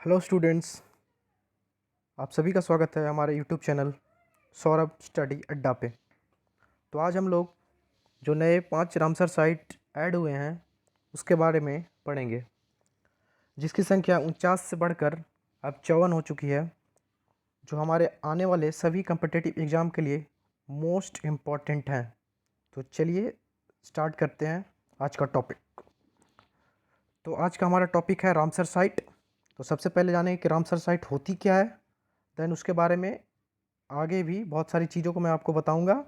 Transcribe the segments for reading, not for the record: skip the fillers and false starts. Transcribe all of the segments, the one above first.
Hello students, आप सभी का स्वागत है हमारे यूट्यूब चैनल सौरभ स्टडी अड्डा पे। तो आज हम लोग जो नए 5 रामसर साइट ऐड हुए हैं उसके बारे में पढ़ेंगे, जिसकी संख्या 49 से बढ़कर अब 54 हो चुकी है, जो हमारे आने वाले सभी कम्पिटिटिव एग्ज़ाम के लिए मोस्ट इम्पॉर्टेंट हैं। तो चलिए स्टार्ट करते हैं आज का टॉपिक। तो आज का हमारा टॉपिक है रामसर साइट। तो सबसे पहले जानें कि रामसर साइट होती क्या है, देन उसके बारे में आगे भी बहुत सारी चीज़ों को मैं आपको बताऊंगा,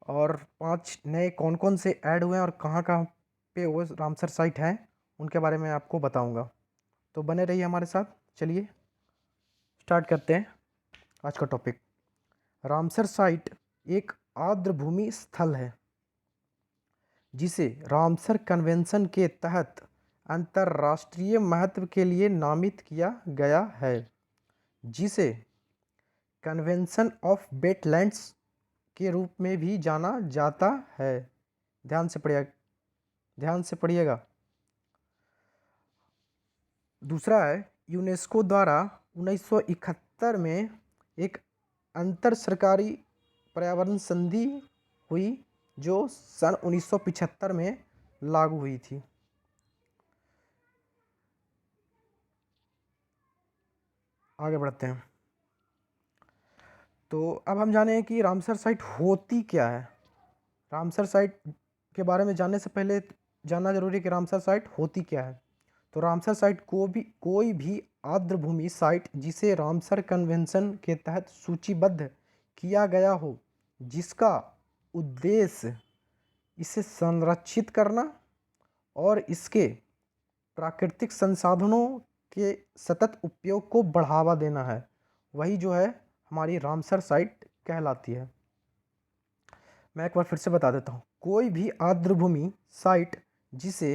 और 5 नए कौन कौन से ऐड हुए हैं और कहाँ कहाँ पे वो रामसर साइट हैं उनके बारे में आपको बताऊंगा। तो बने रहिए हमारे साथ। चलिए स्टार्ट करते हैं आज का टॉपिक। रामसर साइट एक आर्द्रभूमि स्थल है जिसे रामसर कन्वेंशन के तहत अंतर्राष्ट्रीय महत्व के लिए नामित किया गया है, जिसे कन्वेंशन ऑफ वेटलैंड्स के रूप में भी जाना जाता है। ध्यान से पढ़िएगा। दूसरा है, यूनेस्को द्वारा 1971 में एक अंतर सरकारी पर्यावरण संधि हुई जो सन 1975 में लागू हुई थी। आगे बढ़ते हैं। तो अब हम जाने कि रामसर साइट होती क्या है। रामसर साइट के बारे में जानने से पहले जानना जरूरी है कि रामसर साइट होती क्या है। तो रामसर साइट कोई भी आर्द्रभूमि साइट जिसे रामसर कन्वेंशन के तहत सूचीबद्ध किया गया हो, जिसका उद्देश्य इसे संरक्षित करना और इसके प्राकृतिक संसाधनों के सतत उपयोग को बढ़ावा देना है, वही जो है हमारी रामसर साइट कहलाती है। मैं एक बार फिर से बता देता हूँ। कोई भी आर्द्रभूमि साइट जिसे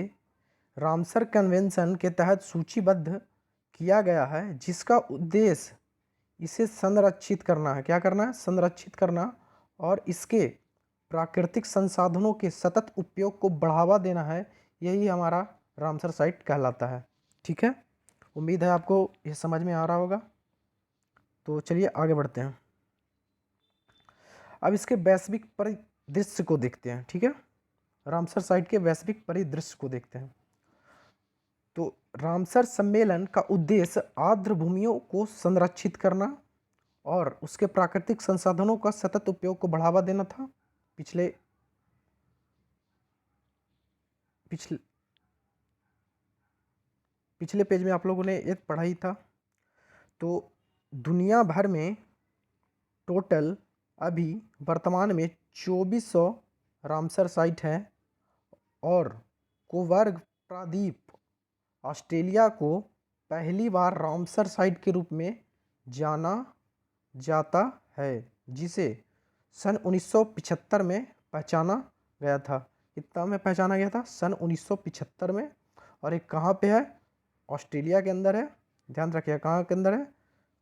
रामसर कन्वेंशन के तहत सूचीबद्ध किया गया है, जिसका उद्देश्य इसे संरक्षित करना है। क्या करना है? संरक्षित करना और इसके प्राकृतिक संसाधनों के सतत उपयोग को बढ़ावा देना है, यही हमारा रामसर साइट कहलाता है। ठीक है, उम्मीद है आपको यह समझ में आ रहा होगा। तो चलिए आगे बढ़ते हैं। अब इसके वैश्विक परिदृश्य को देखते हैं। ठीक है, रामसर साइट के वैश्विक परिदृश्य को देखते हैं। तो रामसर सम्मेलन का उद्देश्य आर्द्र भूमियों को संरक्षित करना और उसके प्राकृतिक संसाधनों का सतत उपयोग को बढ़ावा देना था। पिछले पिछले पिछले पेज में आप लोगों ने ये पढ़ा ही था। तो दुनिया भर में टोटल अभी वर्तमान में 2400 रामसर साइट हैं, और कोवर्ग प्रायद्वीप ऑस्ट्रेलिया को पहली बार रामसर साइट के रूप में जाना जाता है, जिसे सन 1975 में पहचाना गया था। कितना में पहचाना गया था? सन 1975 में। और एक कहाँ पे है? ऑस्ट्रेलिया के अंदर है। ध्यान रखिए, कहाँ के अंदर है?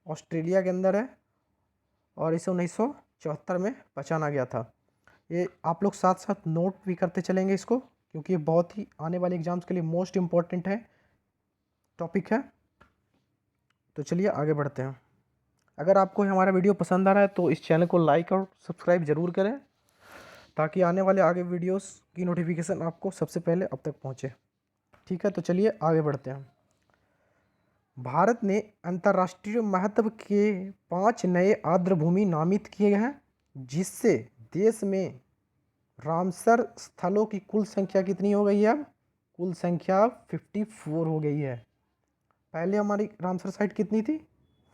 ऑस्ट्रेलिया के अंदर है, और इसे 1974 में पहचाना गया था। ये आप लोग साथ साथ नोट भी करते चलेंगे इसको, क्योंकि ये बहुत ही आने वाले एग्जाम्स के लिए मोस्ट इम्पॉर्टेंट है टॉपिक है। तो चलिए आगे बढ़ते हैं। अगर आपको हमारा वीडियो पसंद आ रहा है तो इस चैनल को लाइक और सब्सक्राइब ज़रूर करें, ताकि आने वाले आगे वीडियोस की नोटिफिकेशन आपको सबसे पहले अब तक पहुंचे। ठीक है, तो चलिए आगे बढ़ते हैं। भारत ने अंतर्राष्ट्रीय महत्व के 5 नए आर्द्रभूमि नामित किए गए हैं, जिससे देश में रामसर स्थलों की कुल संख्या कितनी हो गई है? अब कुल संख्या 54 हो गई है। पहले हमारी रामसर साइट कितनी थी?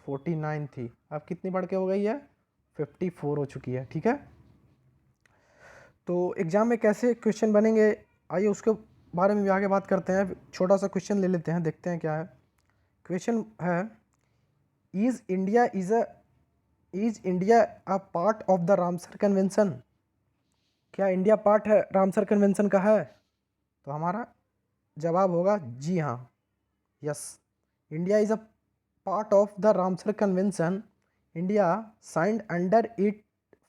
49 थी। अब कितनी बढ़ के हो गई है? 54 हो चुकी है। ठीक है, तो एग्ज़ाम में कैसे क्वेश्चन बनेंगे, आइए उसके बारे में भी आगे बात करते हैं। छोटा सा क्वेश्चन ले लेते हैं, देखते हैं क्या है। क्वेश्चन है, is India a part of the Ramsar convention? क्या इंडिया पार्ट है रामसर कन्वेंशन का है? तो हमारा जवाब होगा जी हाँ, yes. India is a part of the Ramsar convention. India signed under it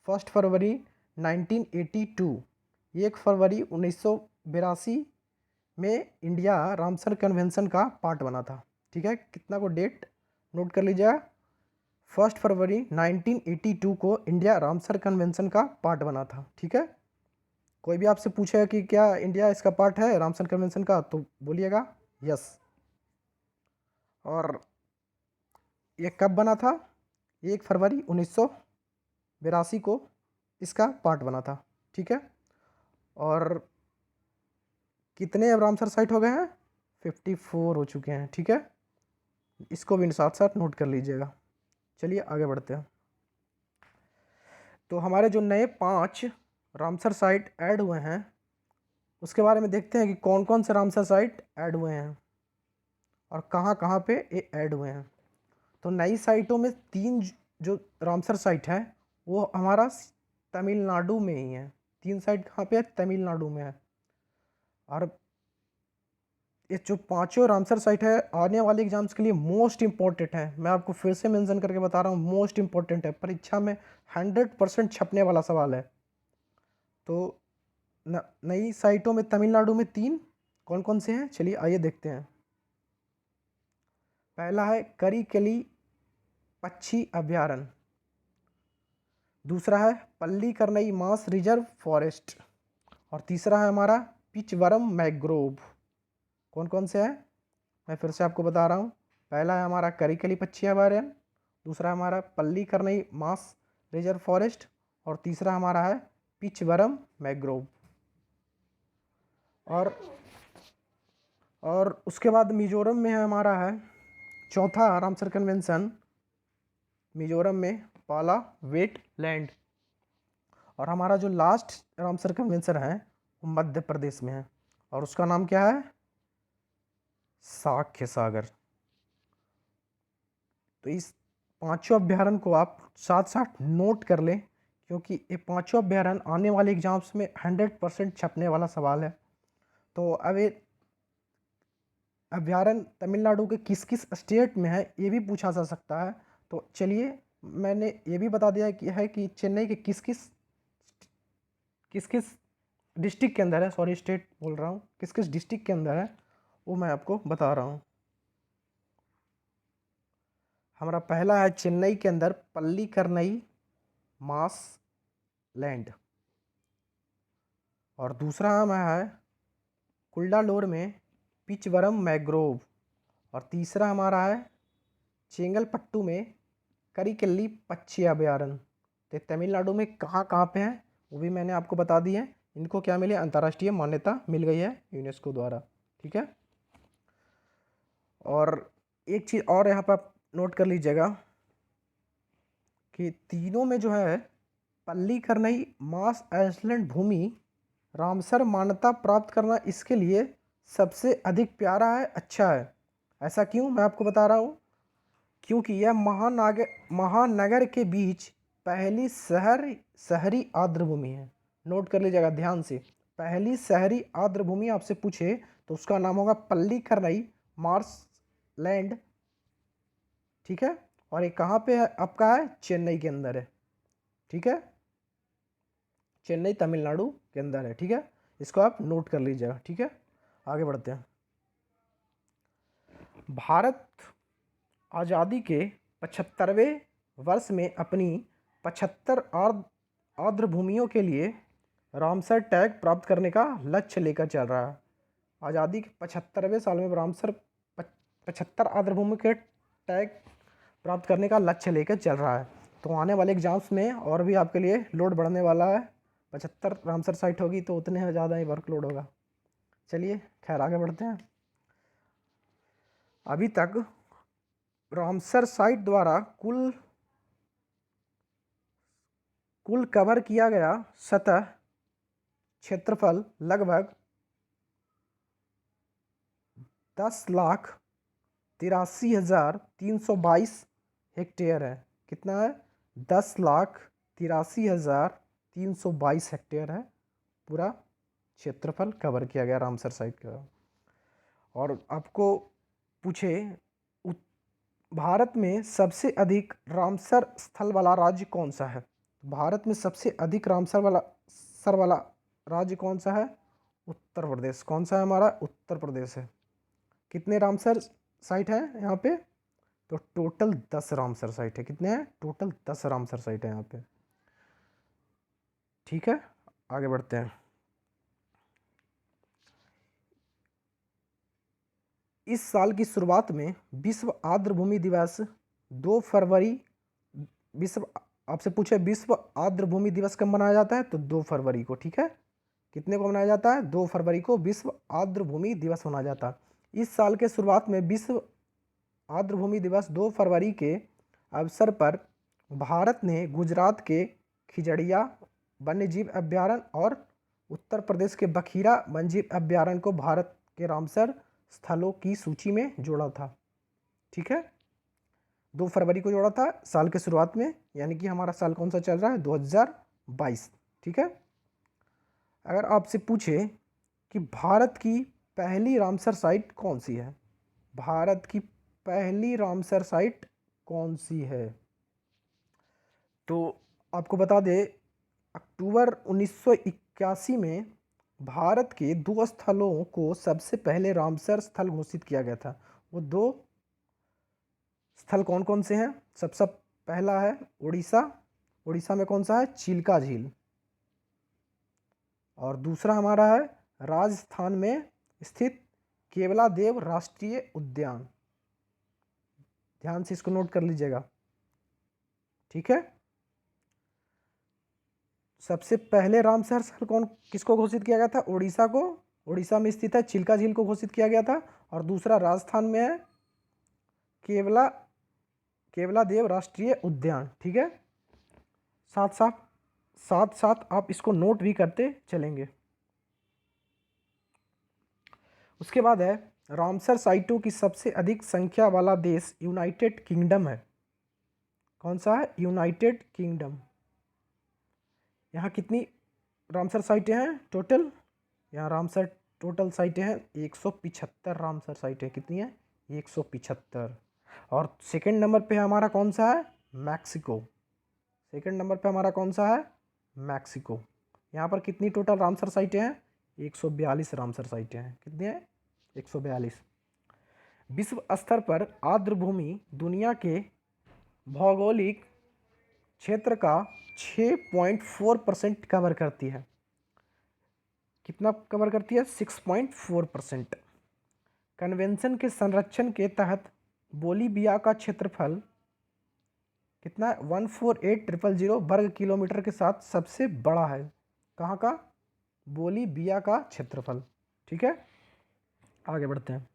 1 फरवरी 1982। 1 फरवरी 1982 में इंडिया रामसर कन्वेंशन का पार्ट बना था। ठीक है, कितना को डेट नोट कर लीजिएगा। 1 फरवरी 1982 को इंडिया रामसर कन्वेंशन का पार्ट बना था। ठीक है, कोई भी आपसे पूछेगा कि क्या इंडिया इसका पार्ट है रामसर कन्वेंशन का, तो बोलिएगा यस। और ये कब बना था? 1 फरवरी 1982 को इसका पार्ट बना था। ठीक है, और कितने अब रामसर साइट हो गए हैं? 54 हो चुके हैं। ठीक है, इसको भी साथ साथ नोट कर लीजिएगा। चलिए आगे बढ़ते हैं। तो हमारे जो नए 5 रामसर साइट ऐड हुए हैं उसके बारे में देखते हैं कि कौन कौन से रामसर साइट ऐड हुए हैं और कहाँ कहाँ पे ये ऐड हुए हैं। तो नई साइटों में 3 जो रामसर साइट है वो हमारा तमिलनाडु में ही है। 3 साइट कहाँ पे है? तमिलनाडु में है। और ये जो 5 रामसर साइट है आने वाले एग्जाम्स के लिए मोस्ट इम्पॉर्टेंट है। मैं आपको फिर से मेंशन करके बता रहा हूँ, मोस्ट इम्पॉर्टेंट है, परीक्षा में 100% छपने वाला सवाल है। तो नई साइटों में तमिलनाडु में 3 कौन कौन से हैं, चलिए आइए देखते हैं। पहला है करिकली पक्षी अभयारण्य, दूसरा है पल्लीकरनई मास रिजर्व फॉरेस्ट, और तीसरा है हमारा पिचवरम मैग्रोव। कौन कौन से हैं मैं फिर से आपको बता रहा हूँ। पहला है हमारा करिकली पक्षी अभयारण्य, दूसरा हमारा पल्लीकरनई मास रिजर्व फॉरेस्ट, और तीसरा हमारा है पिचवरम मैग्रोव। और उसके बाद मिजोरम में है हमारा है चौथा रामसर कन्वेंशन, मिजोरम में पाला वेट लैंड। और हमारा जो लास्ट रामसर कन्वेंशन है वो मध्य प्रदेश में है और उसका नाम क्या है? साक्य सागर। तो इस 5 अभ्यारण्य को आप साथ साथ नोट कर लें, क्योंकि ये 5 अभ्यारण्य आने वाले एग्जाम्स में 100% छपने वाला सवाल है। तो अब ये अभ्यारण्य तमिलनाडु के किस किस स्टेट में है ये भी पूछा जा सकता है। तो चलिए मैंने ये भी बता दिया कि चेन्नई के किस किस डिस्ट्रिक्ट के अंदर है, सॉरी स्टेट बोल रहा हूँ, किस किस डिस्ट्रिक्ट के अंदर है वो मैं आपको बता रहा हूँ। हमारा पहला है चेन्नई के अंदर पल्लीकरनई मास लैंड, और दूसरा हमारा है कुल्डालोर में पिचवरम मैग्रोव, और तीसरा हमारा है चेंगलपट्टू में करिकल्ली पक्षी अभयारण्य। तो तमिलनाडु में कहाँ कहाँ पे हैं वो भी मैंने आपको बता दी है। इनको क्या मिले? अंतर्राष्ट्रीय मान्यता मिल गई है यूनेस्को द्वारा। ठीक है, और एक चीज़ और यहाँ पर आप नोट कर लीजिएगा कि तीनों में जो है पल्लीकरनई मास आइलैंड भूमि रामसर मान्यता प्राप्त करना इसके लिए सबसे अधिक प्यारा है, अच्छा है। ऐसा क्यों, मैं आपको बता रहा हूँ। क्योंकि यह महानगर के बीच पहली शहरी आर्द्रभूमि है। नोट कर लीजिएगा ध्यान से, पहली शहरी आर्द्रभूमि आपसे पूछे तो उसका नाम होगा पल्लीकरनई मार्स लैंड। ठीक है, और ये कहाँ पे है आपका? है चेन्नई के अंदर है। ठीक है, चेन्नई तमिलनाडु के अंदर है। ठीक है, इसको आप नोट कर लीजिएगा। ठीक है, आगे बढ़ते हैं। भारत आज़ादी के 75वें वर्ष में अपनी 75 आर्द्रभूमियों के लिए रामसर टैग प्राप्त करने का लक्ष्य लेकर चल रहा है। आज़ादी के 75वें साल में रामसर 75 आर्द्रभूमि के टैग प्राप्त करने का लक्ष्य लेकर चल रहा है। तो आने वाले एग्जाम्स में और भी आपके लिए लोड बढ़ने वाला है। 75 रामसर साइट होगी तो उतने ज़्यादा ही वर्कलोड होगा। चलिए खैर आगे बढ़ते हैं। अभी तक रामसर साइट द्वारा कुल कवर किया गया सतह क्षेत्रफल लगभग 10,83,322 हेक्टेयर है। कितना है? 10,83,322 हेक्टेयर है पूरा क्षेत्रफल कवर किया गया रामसर साइट का। और आपको पूछे भारत में सबसे अधिक रामसर स्थल वाला राज्य कौन सा है? भारत में सबसे अधिक रामसर वाला राज्य कौन सा है? उत्तर प्रदेश। कौन सा है हमारा? उत्तर प्रदेश है। कितने रामसर साइट है यहाँ पे? तो टोटल 10 रामसर साइट है। कितने हैं? टोटल 10 रामसर साइट है यहाँ पे। ठीक है, आगे बढ़ते हैं। इस साल की शुरुआत में विश्व आर्द्रभूमि दिवस 2 फरवरी, विश्व आपसे पूछे विश्व आर्द्रभूमि दिवस कब मनाया जाता है? तो 2 फरवरी को। ठीक है, कितने को मनाया जाता है? 2 फरवरी को विश्व आर्द्रभूमि दिवस मनाया जाता है। इस साल के शुरुआत में विश्व आर्द्रभूमि दिवस 2 फरवरी के अवसर पर भारत ने गुजरात के खिजड़िया वन्यजीव अभ्यारण्य और उत्तर प्रदेश के बखीरा वन्यजीव अभ्यारण्य को भारत के रामसर स्थलों की सूची में जोड़ा था। ठीक है, 2 फरवरी को जोड़ा था साल के शुरुआत में, यानी कि हमारा साल कौन सा चल रहा है? 2022। ठीक है, अगर आपसे पूछे कि भारत की पहली रामसर साइट कौन सी है, भारत की पहली रामसर साइट कौन सी है, तो आपको बता दे अक्टूबर 1981 में भारत के 2 स्थलों को सबसे पहले रामसर स्थल घोषित किया गया था। वो 2 स्थल कौन कौन से हैं? सबसे पहला है उड़ीसा, उड़ीसा में कौन सा है? चिल्का झील। और दूसरा हमारा है राजस्थान में स्थित केवलादेव राष्ट्रीय उद्यान। ध्यान से इसको नोट कर लीजिएगा। ठीक है, सबसे पहले रामसर स्थल कौन किसको घोषित किया गया था? उड़ीसा को, उड़ीसा में स्थित है चिल्का झील को घोषित किया गया था। और दूसरा राजस्थान में है केवलादेव राष्ट्रीय उद्यान। ठीक है, साथ साथ आप इसको नोट भी करते चलेंगे। उसके बाद है रामसर साइटों की सबसे अधिक संख्या वाला देश यूनाइटेड किंगडम है। कौन सा है? United kingdom. यहाँ कितनी रामसर साइटें हैं टोटल? यहाँ रामसर टोटल साइटें हैं 175 रामसर साइटें। कितनी है? 175। और सेकंड नंबर पे हमारा कौन सा है? मैक्सिको। सेकंड नंबर पे हमारा कौन सा है? मैक्सिको। यहाँ पर कितनी टोटल रामसर साइटें हैं? 142 रामसर साइटें हैं। कितनी है? 142। विश्व स्तर पर आर्द्रभूमि दुनिया के भौगोलिक क्षेत्र का 6.4% कवर करती है। कितना कवर करती है? 6.4%। कन्वेंशन के संरक्षण के तहत बोलीविया का क्षेत्रफल कितना है? 148,000 वर्ग किलोमीटर के साथ सबसे बड़ा है। कहाँ का? बोलीविया का क्षेत्रफल। ठीक है, आगे बढ़ते हैं।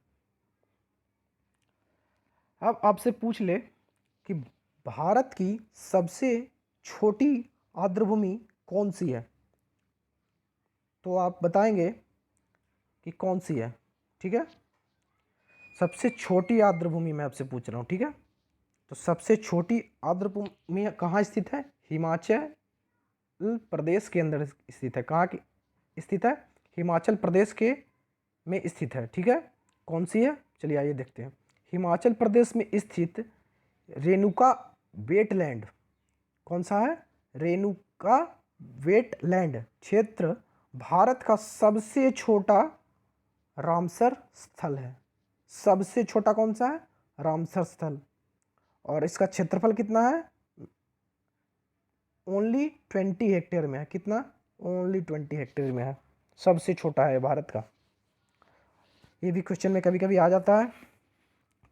अब आपसे पूछ ले कि भारत की सबसे छोटी आर्द्रभूमि कौन सी है, तो आप बताएंगे कि कौन सी है। ठीक है, सबसे छोटी आर्द्रभूमि मैं आपसे पूछ रहा हूँ। ठीक है, तो सबसे छोटी आर्द्रभूमि कहाँ स्थित है? हिमाचल प्रदेश के अंदर स्थित है। कहाँ की स्थित है? हिमाचल प्रदेश के में स्थित है। ठीक है, कौन सी है? चलिए आइए देखते हैं। हिमाचल प्रदेश में स्थित रेणुका वेटलैंड। कौन सा है? रेणुका वेटलैंड क्षेत्र भारत का सबसे छोटा रामसर स्थल है। सबसे छोटा कौन सा है? रामसर स्थल। और इसका क्षेत्रफल कितना है? ओनली 20 हेक्टेयर में है। कितना? ओनली 20 हेक्टेयर में है। सबसे छोटा है भारत का। ये भी क्वेश्चन में कभी कभी आ जाता है,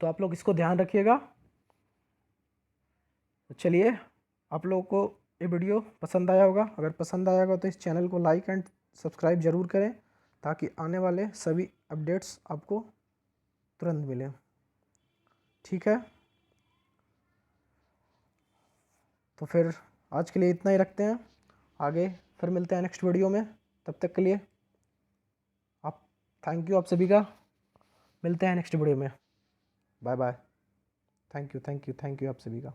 तो आप लोग इसको ध्यान रखिएगा। चलिए, आप लोगों को ये वीडियो पसंद आया होगा। अगर पसंद आया होगा तो इस चैनल को लाइक एंड सब्सक्राइब ज़रूर करें, ताकि आने वाले सभी अपडेट्स आपको तुरंत मिलें। ठीक है, तो फिर आज के लिए इतना ही रखते हैं। आगे फिर मिलते हैं नेक्स्ट वीडियो में। तब तक के लिए आप थैंक यू आप सभी का। मिलते हैं नेक्स्ट वीडियो में। Bye bye. थैंक यू आप सभी का।